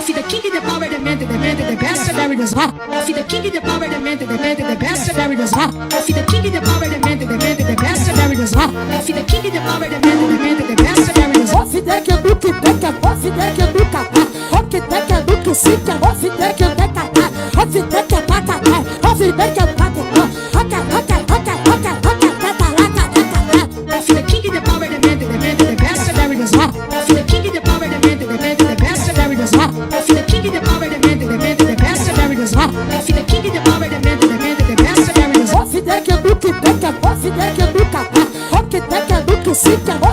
See the king in the power, the man, the best, there it is. See the king in the power, the man, the best, there it is. See the king in the power, the man, the best, there it is. See the king in the power, the man, the best, there it is. Ofide que do que deca, ofide que do cata, ofide que do que sica, ofide que deca, ofide que pata, ofide que pata, See the king in the power, the man, the best, there it is. See the king in the power, the man, the best, there it is. See the king in the power, the man, the best, there it is. See the king in the power, the man, the best, there it is. ofide que do que deca, ofide que do cata, ofide que do que sica.